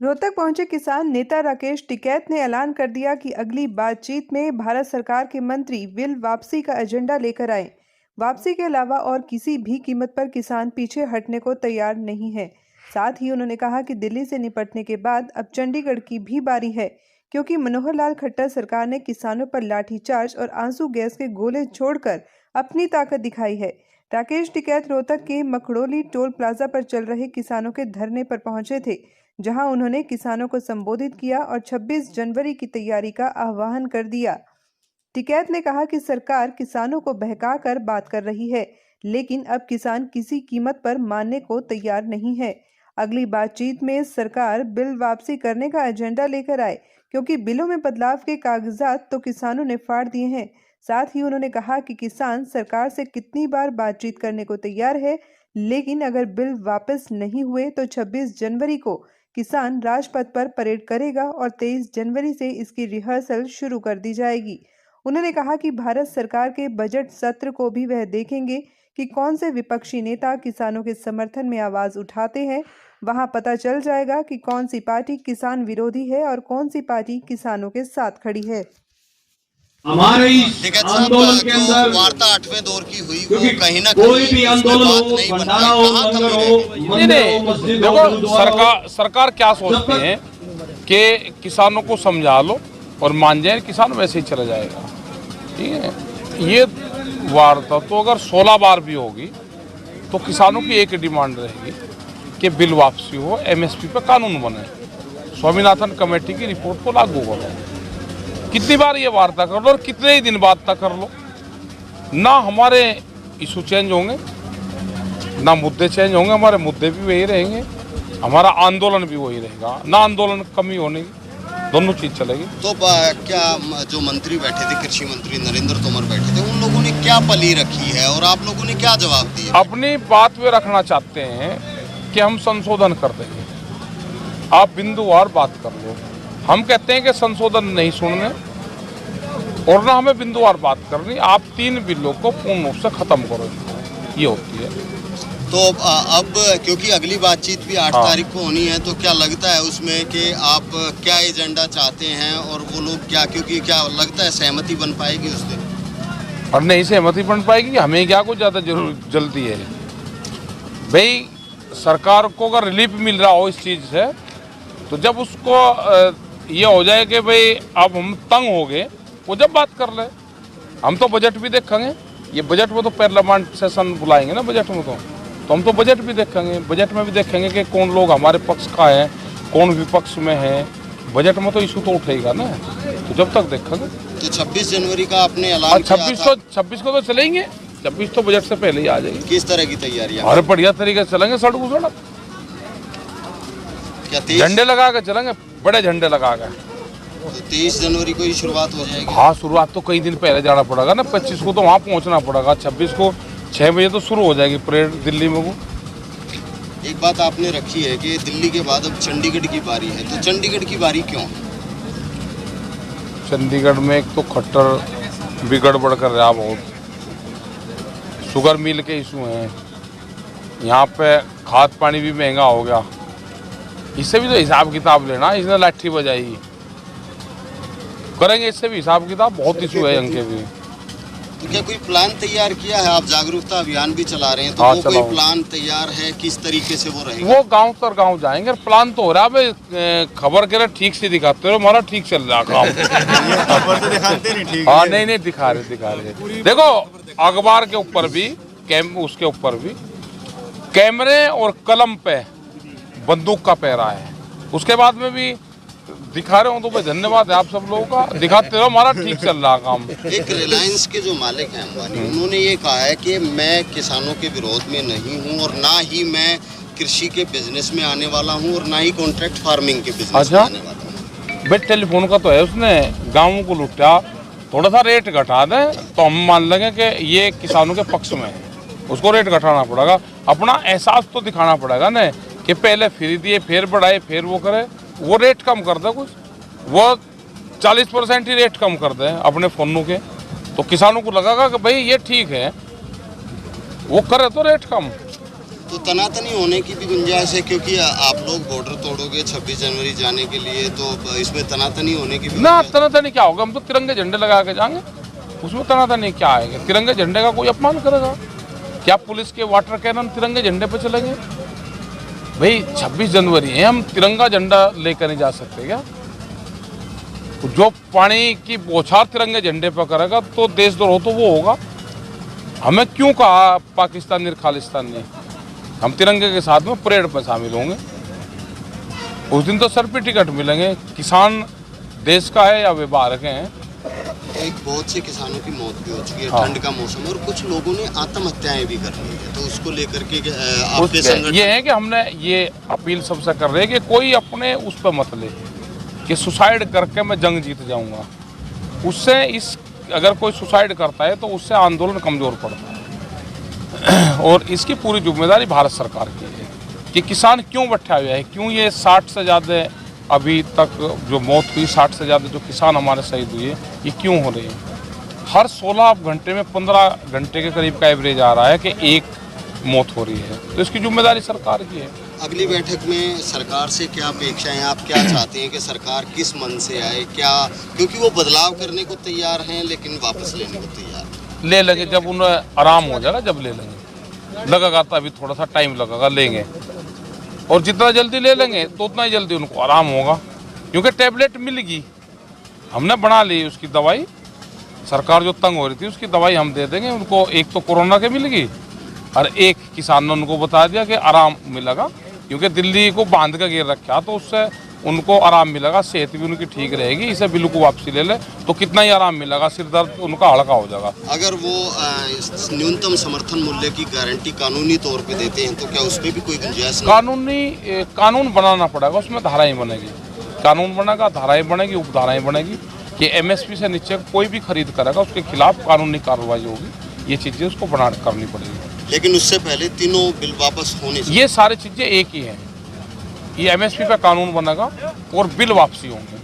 रोहतक पहुंचे किसान नेता राकेश टिकैत ने ऐलान कर दिया कि अगली बातचीत में भारत सरकार के मंत्री बिल वापसी का एजेंडा लेकर आए। वापसी के अलावा और किसी भी कीमत पर किसान पीछे हटने को तैयार नहीं है। साथ ही उन्होंने कहा कि दिल्ली से निपटने के बाद अब चंडीगढ़ की भी बारी है, क्योंकि मनोहर लाल खट्टर सरकार ने किसानों पर लाठीचार्ज और आंसू गैस के गोले छोड़कर अपनी ताकत दिखाई है। राकेश टिकैत रोहतक के मखड़ोली टोल प्लाजा पर चल रहे किसानों के धरने पर पहुंचे थे, जहां उन्होंने किसानों को संबोधित किया और 26 जनवरी की तैयारी का आह्वान कर दिया। टिकैत ने कहा कि सरकार किसानों को बहकाकर बात कर रही है, लेकिन अब किसान किसी कीमत पर मानने को तैयार नहीं है। अगली बातचीत में सरकार बिल वापसी करने का एजेंडा लेकर आए, क्योंकि बिलों में बदलाव के कागजात तो किसानों ने फाड़ दिए हैं। साथ ही उन्होंने कहा कि किसान सरकार से कितनी बार बातचीत करने को तैयार है, लेकिन अगर बिल वापस नहीं हुए तो 26 जनवरी को किसान राजपथ पर परेड करेगा और 23 जनवरी से इसकी रिहर्सल शुरू कर दी जाएगी। उन्होंने कहा कि भारत सरकार के बजट सत्र को भी वह देखेंगे कि कौन से विपक्षी नेता किसानों के समर्थन में आवाज उठाते हैं। वहां पता चल जाएगा कि कौन सी पार्टी किसान विरोधी है और कौन सी पार्टी किसानों के साथ खड़ी है। हमारे इस आंदोलन के अंदर वार्ता 8वें दौर की हुई, क्योंकि वो कहीं ना कोई कहीं भी आंदोलन हो, भंडारा हो, लंगर हो, मंदिर हो, मस्जिद हो, गुरुद्वारा हो, सरकार क्या सोचती है कि किसानों को समझा लो और मान जाए, किसान वैसे ही चला जाएगा। ठीक है, ये वार्ता तो अगर 16 बार भी होगी तो किसानों की एक डिमांड रहेगी कि बिल वापसी हो, एमएसपी पे कानून बने, स्वामीनाथन कमेटी की रिपोर्ट को लागू करो। कितनी बार ये वार्ता कर लो और कितने ही दिन बाद तक कर लो, ना हमारे इशू चेंज होंगे ना मुद्दे चेंज होंगे, हमारे मुद्दे भी वही रहेंगे, हमारा आंदोलन भी वही रहेगा, ना आंदोलन कमी होने की, दोनों चीज चलेगी। तो क्या जो मंत्री बैठे थे, कृषि मंत्री नरेंद्र तोमर बैठे थे, उन लोगों ने क्या पली रखी है और आप लोगों ने क्या जवाब दिया? अपनी बात वे रखना चाहते हैं कि हम संशोधन कर देंगे, आप बिंदुवार बात कर लो। हम कहते हैं कि संशोधन नहीं सुनने और ना हमें बिंदुवार बात करनी, आप 3 बिलों को पूर्ण रूप से खत्म करो, ये होती है। तो अब क्योंकि अगली बातचीत भी 8 तारीख को होनी है, तो क्या लगता है उसमें कि आप क्या एजेंडा चाहते हैं और वो लोग क्या, क्योंकि क्या लगता है सहमति बन पाएगी उस दिन? और नहीं सहमति बन पाएगी, हमें क्या कुछ ज़्यादा जल्दी है भाई। सरकार को अगर रिलीफ मिल रहा हो इस चीज़ से, तो जब उसको ये हो जाए कि भाई अब हम तंग हो गए, वो जब बात कर ले। हम तो बजट भी देखेंगे, ये बजट में तो पार्लियामेंट सेशन बुलाएंगे ना बजट में, तो हम तो बजट भी देखेंगे। बजट में भी देखेंगे कि कौन लोग हमारे पक्ष का है, कौन विपक्ष में है। बजट में तो इशू तो उठेगा ना, तो जब तक देखेंगे। तो 26 जनवरी का आपने ऐलान किया था। 26 को तो चलेंगे, 26 तो बजट से पहले ही आ जाएगी। किस तरह की तैयारियां? और बढ़िया तरीके से चलेंगे, सड़क क्या झंडे लगा के चलेंगे, बड़े झंडे लगा के। तो 23 जनवरी को ही शुरुआत हो जाएगी? हाँ, शुरुआत तो कई दिन पहले जाना पड़ेगा ना, 25 को तो वहाँ पहुँचना पड़ेगा, 26 को 6 बजे तो शुरू हो जाएगी परेड दिल्ली में। वो एक बात आपने रखी है कि दिल्ली के बाद अब चंडीगढ़ की बारी है, तो चंडीगढ़ की बारी क्यों? चंडीगढ़ में एक तो खट्टर भी गड़बड़ कर रहा बहुत, शुगर मिल के इशू हैं, यहाँ पे खाद पानी भी महंगा हो गया, इससे भी तो हिसाब किताब लेना। इसने लाठी बजाई, करेंगे इससे भी हिसाब किताब, बहुत इशू है इनके भी। तो क्या कोई प्लान तैयार किया है? आप जागरूकता अभियान भी चला रहे हैं, तो हाँ, वो कोई प्लान तैयार है? किस तरीके से वो रहेगा? वो गांव तर गांव जाएंगे, प्लान तो हो रहा है। खबर के ठीक से दिखाते हो, हमारा ठीक चल रहा काम। खबर तो दिखाते नहीं, ठीक हाँ, नहीं दिखा रहे। देखो अखबार के ऊपर भी, उसके ऊपर भी कैमरे और कलम पे बंदूक का पहरा है, उसके बाद में भी दिखा रहे हो, तो भाई धन्यवाद है आप सब लोगों का, दिखाते रहो, हमारा ठीक चल रहा काम। एक रिलायंस के जो मालिक हैं अंबानी, उन्होंने ये कहा है कि मैं किसानों के विरोध में नहीं हूँ और ना ही मैं कृषि के बिजनेस में आने वाला हूँ और ना ही कॉन्ट्रैक्ट फार्मिंग के बिजनेस में आने वाला हूँ। भाई टेलीफोन का तो है, उसने गाँवों को लुटा, थोड़ा सा रेट घटा दें तो हम मान लेंगे कि ये किसानों के पक्ष में है, उसको रेट घटाना पड़ेगा। अपना एहसास तो दिखाना पड़ेगा ना कि पहले फ्री दिए, फिर बढ़ाए, फिर वो करे, वो रेट कम कर दे, कुछ वो 40% ही रेट कम कर दे अपने फोनों के, तो किसानों को लगेगा कि भाई ये ठीक है, वो करे तो रेट कम। तो तनातनी होने की भी गुंजाइश है, क्योंकि आप लोग बॉर्डर तोड़ोगे 26 जनवरी जाने के लिए, तो इसमें तनातनी होने की भी ना गुंजाइश है। तनातनी क्या होगा, हम तो तिरंगे झंडे लगा के जाएंगे, उसमें तनातनी क्या आएगा। तिरंगे झंडे का कोई अपमान करेगा क्या? पुलिस के वाटर कैनन तिरंगे झंडे पे चलेंगे? भाई 26 जनवरी है, हम तिरंगा झंडा लेकर नहीं जा सकते क्या? जो पानी की बौछार तिरंगे झंडे पर करेगा तो देशद्रोह तो वो होगा। हमें क्यों कहा पाकिस्तानी और खालिस्तानी? हम तिरंगे के साथ में परेड में शामिल होंगे। उस दिन तो सर पे टिकट मिलेंगे। किसान देश का है या वे बाहर के हैं? एक बहुत से किसानों की मौत भी हो चुकी है, हाँ। ठंड का मौसम है, और कुछ लोगों ने आत्महत्याएं भी कर ली है, तो उसको लेकर के आपके संगठन ये है कि हमने ये अपील सबसे कर रहे हैं कि कोई अपने उस पर मत ले कि सुसाइड करके मैं जंग जीत जाऊंगा। उससे इस अगर कोई सुसाइड करता है तो उससे आंदोलन कमजोर पड़ता है और इसकी पूरी जिम्मेदारी भारत सरकार की है कि किसान क्यों बैठा हुआ है, क्यों ये 60 से ज़्यादा अभी तक जो मौत हुई, 60 से ज़्यादा जो किसान हमारे शहीद हुए, ये क्यों हो रही है। हर 16 घंटे में 15 घंटे के करीब का एवरेज आ रहा है कि एक मौत हो रही है, तो इसकी जिम्मेदारी सरकार की है। अगली बैठक में सरकार से क्या अपेक्षाएं हैं, आप क्या चाहते हैं कि सरकार किस मन से आए, क्या, क्योंकि वो बदलाव करने को तैयार हैं लेकिन वापस लेने को तैयार हैं। ले लेंगे जब उन्हें आराम हो जाएगा, जब ले लेंगे। लगेगा तो अभी थोड़ा सा टाइम लगेगा, लेंगे, और जितना जल्दी ले लेंगे तो उतना ही जल्दी उनको आराम होगा, क्योंकि टैबलेट मिलेगी, हमने बना ली उसकी दवाई। सरकार जो तंग हो रही थी उसकी दवाई हम दे देंगे उनको। एक तो कोरोना के मिलेगी और एक किसान ने उनको बता दिया कि आराम मिलेगा, क्योंकि दिल्ली को बांध कर गिर रखा, तो उससे उनको आराम मिलेगा, सेहत भी उनकी ठीक रहेगी। इसे बिल को वापसी ले ले तो कितना ही आराम मिलेगा, सिर दर्द उनका हल्का हो जाएगा। अगर वो न्यूनतम समर्थन मूल्य की गारंटी कानूनी तौर पे देते हैं तो क्या उस पर भी कोई गुंजाइश नहीं? कानून बनाना पड़ेगा, उसमें धाराएं बनेगी, कानून बनेगा, धाराएं बनेगी, उपधाराएं बनेगी कि एमएसपी से नीचे कोई भी खरीद करेगा उसके खिलाफ कानूनी कार्रवाई होगी। ये चीज़ें उसको करनी पड़ेगी, लेकिन उससे पहले तीनों बिल वापस होने चाहिए। ये सारी चीज़ें एक ही हैं। ये एमएसपी पे कानून बनेगा और बिल वापसी होंगे।